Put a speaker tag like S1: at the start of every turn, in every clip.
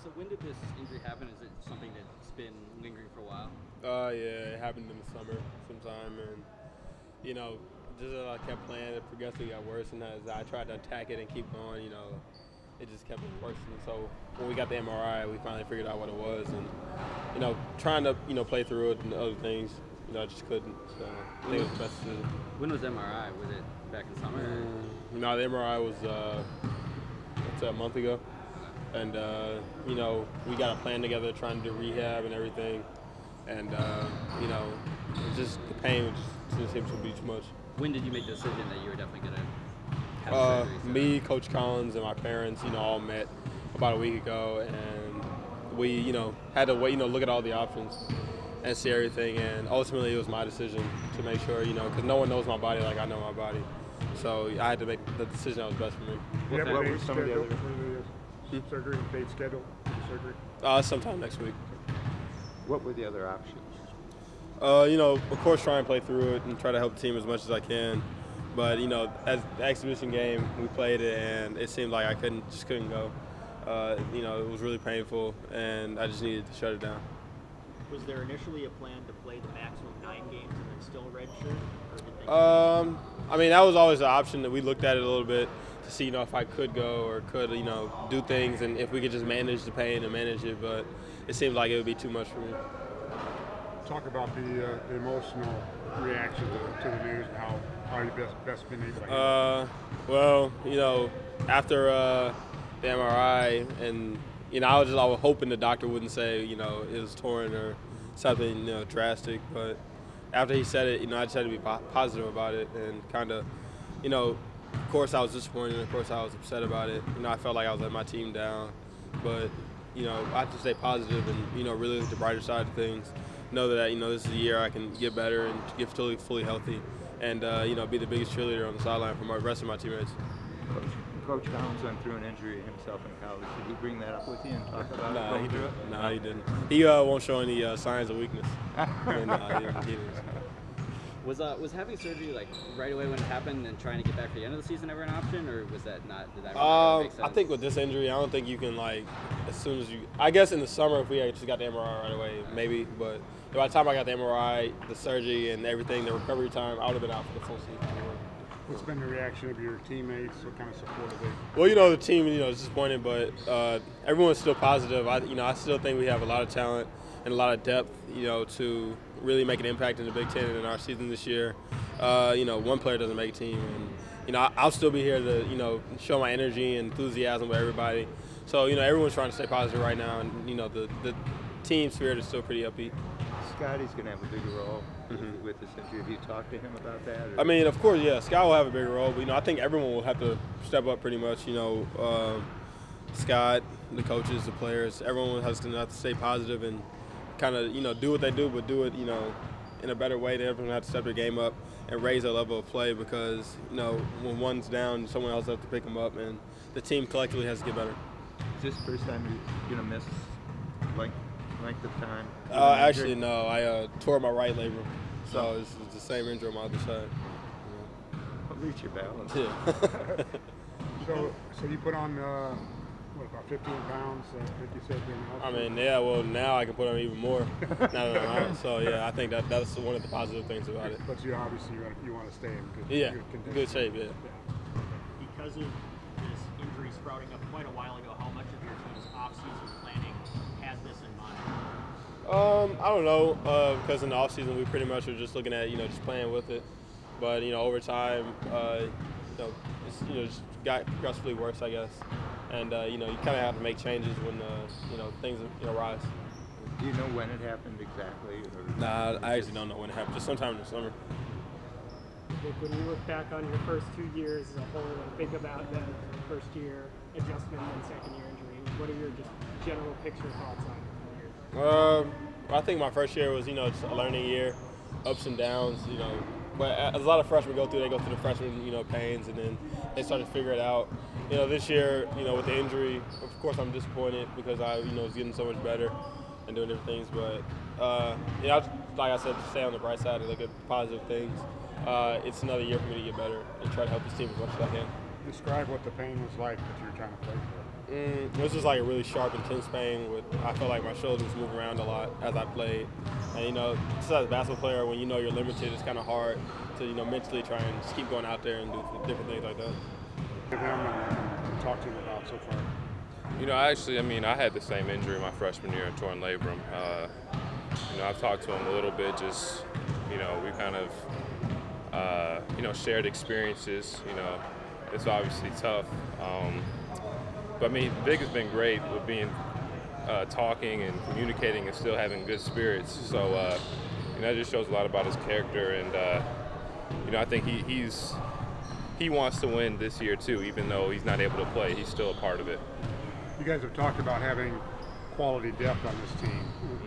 S1: So when did this injury happen? Is it something that's been lingering for a while?
S2: Yeah, it happened in the summer sometime, and just as I kept playing, it progressively got worse, and as I tried to attack it and keep going, it just kept worsening. So when we got the MRI, we finally figured out what it was, and trying to play through it and other things, I just couldn't. So I think it was the best decision.
S1: When was MRI? Was it back in summer?
S2: No, the MRI was a month ago, and we got a plan together, trying to do rehab and everything, and just the pain just seemed to be too much.
S1: When did you make the decision that you were definitely going to have surgery?
S2: Me, Coach Collins, and my parents, all met about a week ago, and we, had to wait, look at all the options and see everything, and ultimately it was my decision to make sure, because no one knows my body like I know my body. So I had to make the decision that was best for me.
S3: What were some of the other surgery, date schedule for surgery?
S2: Sometime next week.
S4: What were the other options?
S2: Of course, try and play through it and try to help the team as much as I can. But as the exhibition game, we played it, and it seemed like I just couldn't go. It was really painful, and I just needed to shut it down.
S5: Was there initially a plan to play the maximum 9 games and then still redshirt?
S2: That was always an option that we looked at it a little bit to see, if I could go or could, do things, and if we could just manage the pain and manage it. But it seemed like it would be too much for me.
S3: Talk about the emotional reaction to the news and how you best been able to handle
S2: Well, after the MRI, and I was hoping the doctor wouldn't say it was torn or something drastic, but after he said it, I just had to be positive about it and kind of, of course I was disappointed, of course I was upset about it. I felt like I was letting my team down, but I have to stay positive and really look at the brighter side of things. Know that this is a year I can get better and get fully healthy, and be the biggest cheerleader on the sideline for the rest of my teammates.
S4: Coach Collins went through an injury himself in college. Did he bring that up with you and talk about
S2: it?
S4: He didn't.
S2: No, he didn't. He won't show any signs of weakness. He didn't.
S1: Was having surgery right away when it happened and trying to get back for the end of the season ever an option, or was that not? Did that make sense?
S2: I think with this injury, I don't think you can as soon as you. I guess in the summer, if we had just got the MRI right away, maybe. But by the time I got the MRI, the surgery, and everything, the recovery time, I would have been out for the full season.
S3: What's been the reaction of your teammates? What kind of support have they?
S2: Well, the team, is disappointed, but everyone's still positive. I still think we have a lot of talent and a lot of depth, to really make an impact in the Big Ten in our season this year. One player doesn't make a team, and I'll still be here to show my energy and enthusiasm with everybody. So everyone's trying to stay positive right now, and the team spirit is still pretty upbeat.
S4: Scottie's going to have a bigger role with this injury. Have you talked to him about that?
S2: Or? Of course, yeah. Scott will have a bigger role, but I think everyone will have to step up pretty much. Scott, the coaches, the players, everyone has to have to stay positive and kind of do what they do, but do it in a better way. They everyone have to step their game up and raise their level of play because when one's down, someone else has to pick them up, and the team collectively has to get better.
S4: Is this the first time you're going to miss length of time?
S2: Actually, no. I tore my right labrum, so it's the same injury on my other side.
S4: At least you're balanced.
S2: Yeah.
S3: So you put on about 15 pounds? Like you said,
S2: Well, now I can put on even more. now that I'm out. So yeah, I think that's one of the positive things about it.
S3: But you obviously you want to stay in
S2: good
S3: condition.
S2: Good shape. Yeah.
S5: Because of this injury sprouting up quite a while ago, how much of your team's off-season planning has this in mind?
S2: I don't know, because in the off season we pretty much are just looking at just playing with it, but over time, it's just got progressively worse, I guess, and you kind of have to make changes when things rise.
S4: Do you know when it happened exactly? Or?
S2: Nah, I actually don't know when it happened. Just sometime in the summer.
S6: When you look back on your first 2 years as a whole and think about the first year adjustment and second year injury, what are your just general picture thoughts on it?
S2: I think my first year was, just a learning year, ups and downs, But as a lot of freshmen go through, they go through the freshman, pains, and then they start to figure it out. This year, with the injury, of course I'm disappointed because I, was getting so much better and doing different things. But, like I said, stay on the bright side and look at positive things. It's another year for me to get better and try to help this team as much as I can.
S3: Describe what the pain was like that you were trying to play for.
S2: It was just like a really sharp, intense pain. I felt like my shoulders moved around a lot as I played. And, you know, just as a basketball player, when you know you're limited, it's kind of hard to, you know, mentally try and just keep going out there and do different things like that.
S3: Give him and talk to him about so far.
S7: You know, I had the same injury my freshman year, a torn labrum. You know, I've talked to him a little bit, just, you know, we kind of, you know, shared experiences. You know, it's obviously tough. But I mean, Vic has been great with being talking and communicating and still having good spirits. So, you know, that just shows a lot about his character. And, you know, I think he wants to win this year too, even though he's not able to play. He's still a part of it.
S3: You guys have talked about having quality depth on this team.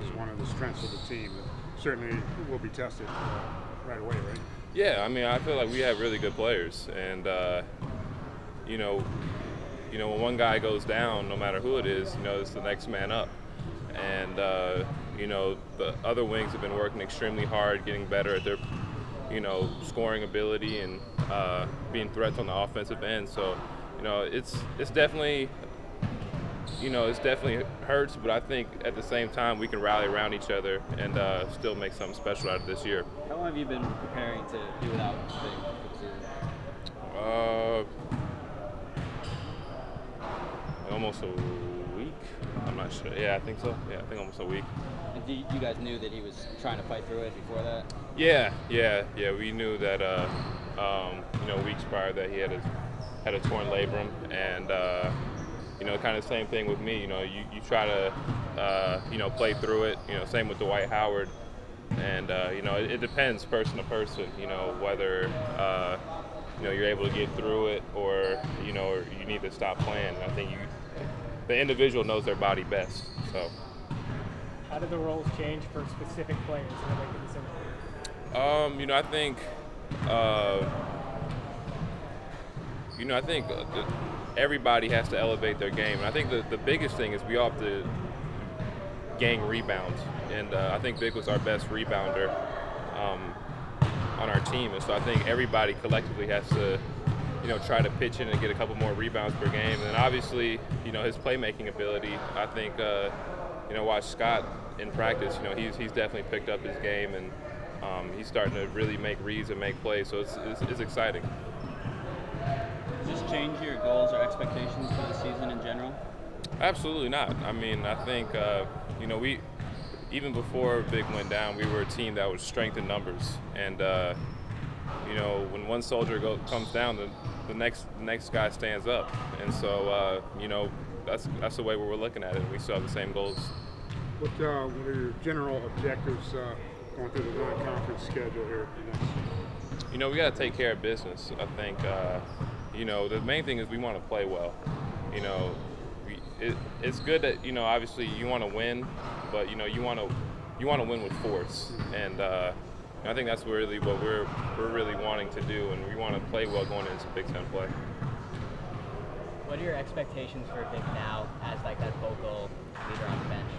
S3: It's one of the strengths of the team that certainly will be tested right away, right?
S7: Yeah, I mean, I feel like we have really good players, and you know, when one guy goes down, no matter who it is, you know, it's the next man up. And you know, the other wings have been working extremely hard, getting better at their, you know, scoring ability and being threats on the offensive end. So, you know, it's definitely. You know, it definitely hurts, but I think at the same time we can rally around each other and still make something special out of this year.
S1: How long have you been preparing to be without Vic for the season?
S7: Almost a week. I'm not sure. Yeah, I think so. Yeah, I think almost a week.
S1: And you guys knew that he was trying to fight through it before that?
S7: Yeah. We knew that, you know, weeks prior that he had a torn labrum, and you know, kind of the same thing with me. You know, you try to, you know, play through it. You know, same with Dwight Howard. And, you know, it depends person to person, you know, whether, you know, you're able to get through it or, you know, or you need to stop playing. And I think the individual knows their body best. So.
S6: How do the roles change for specific players that are making this impact?
S7: You know, I think everybody has to elevate their game. And I think the biggest thing is we all have to gang rebounds. And I think Vic was our best rebounder on our team. And so I think everybody collectively has to, you know, try to pitch in and get a couple more rebounds per game. And obviously, you know, his playmaking ability, I think, you know, watch Scott in practice, you know, he's definitely picked up his game, and he's starting to really make reads and make plays. So it's exciting.
S1: Does this change your goals or expectations for the season in general?
S7: Absolutely not. I mean, I think, you know, even before Vic went down, we were a team that was strength in numbers. And, you know, when one soldier comes down, the next guy stands up. And so, you know, that's the way we're looking at it. We still have the same goals.
S3: What are your general objectives going through the non-conference schedule here next?
S7: You know, we got to take care of business. I think, you know, the main thing is we want to play well. You know, it's good that, you know, obviously you want to win, but, you know, you want to win with force. And I think that's really what we're really wanting to do, and we want to play well going into Big Ten play.
S8: What are your expectations for Vic now as like that vocal leader on the bench?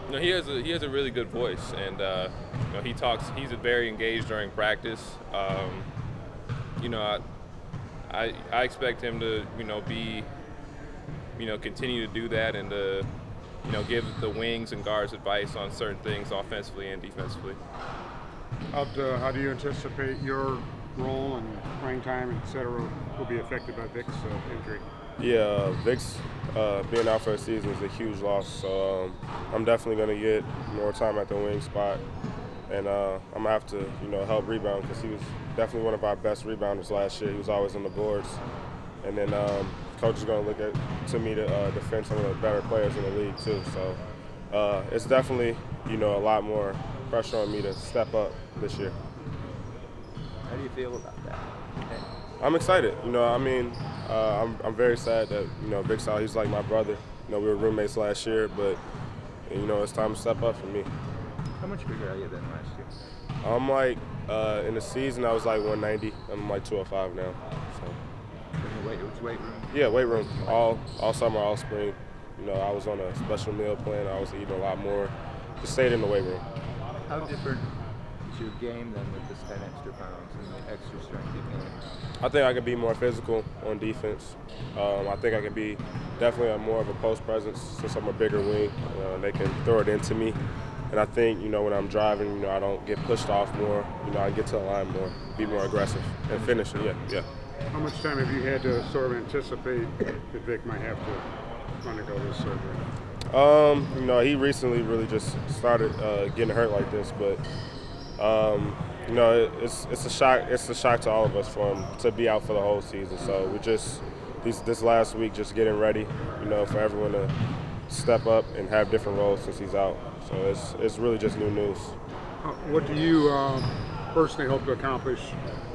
S7: You know, he has a really good voice, and you know, he talks. He's very engaged during practice. You know, I expect him to, you know, continue to do that, and to, you know, give the wings and guards advice on certain things offensively and defensively.
S3: How do you anticipate your role and playing time, et cetera, will be affected by Vic's injury?
S2: Yeah, Vic's being out for a season is a huge loss, so I'm definitely going to get more time at the wing spot, and I'm going to have to, you know, help rebound, because he was definitely one of our best rebounders last year. He was always on the boards, and then coach is going to look to me to defend some of the better players in the league too. So it's definitely, you know, a lot more pressure on me to step up this year.
S4: How do you feel about that?
S2: I'm excited. You know, I mean, I'm very sad that, you know, Vic's out. He's like my brother. You know, we were roommates last year, but, you know, it's time to step up for me.
S4: How much bigger are you than last year?
S2: I'm like, in the season, I was like 190. I'm like 205 now. So.
S4: It was weight room?
S2: Yeah, weight room. All summer, all spring. You know, I was on a special meal plan. I was eating a lot more. Just stayed in the weight room.
S4: How different your game then with this 10 extra pounds and the extra strength you gained?
S2: I think I can be more physical on defense. I think I can be definitely more of a post presence since I'm a bigger wing. They can throw it into me. And I think, when I'm driving, I don't get pushed off more. I get to the line more, be more aggressive, and finish it, yeah.
S3: How much time have you had to sort of anticipate that Vic might have to undergo this surgery?
S2: He recently really just started getting hurt like this, but it's a shock. It's a shock to all of us for him to be out for the whole season. So we just this last week just getting ready, for everyone to step up and have different roles since he's out. So it's really just new news.
S3: What do you personally hope to accomplish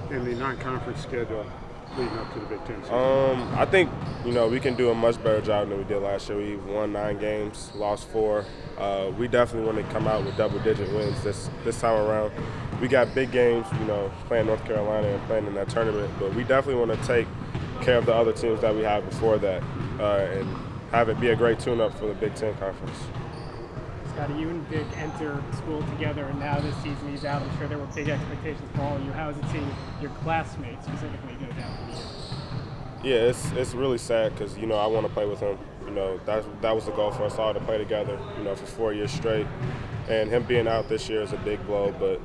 S3: in the non-conference schedule leading up to the Big Ten season?
S2: I think we can do a much better job than we did last year. We won 9 games, lost 4. We definitely want to come out with double-digit wins this time around. We got big games, playing North Carolina and playing in that tournament, but we definitely want to take care of the other teams that we had before that and have it be a great tune-up for the Big Ten Conference.
S6: Scottie, you and Vic enter school together, and now this season he's out. I'm sure there were big expectations for all of you. How is it seeing your classmates specifically go down for the year?
S2: Yeah, it's really sad because, I want to play with him. That was the goal for us all, to play together, for 4 years straight. And him being out this year is a big blow, but,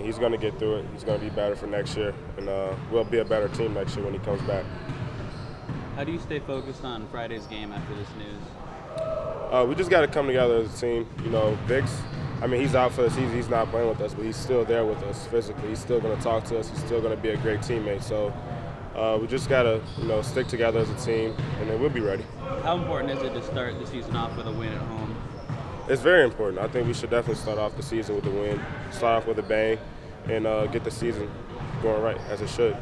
S2: he's going to get through it. He's going to be better for next year, and we'll be a better team next year when he comes back.
S1: How do you stay focused on Friday's game after this news?
S2: We just got to come together as a team. Vic's, he's out for the season. He's not playing with us, but he's still there with us physically. He's still going to talk to us. He's still going to be a great teammate. So we just got to, stick together as a team, and then we'll be ready.
S1: How important is it to start the season off with a win at home?
S2: It's very important. I think we should definitely start off the season with a win, start off with a bang, and get the season going right, as it should.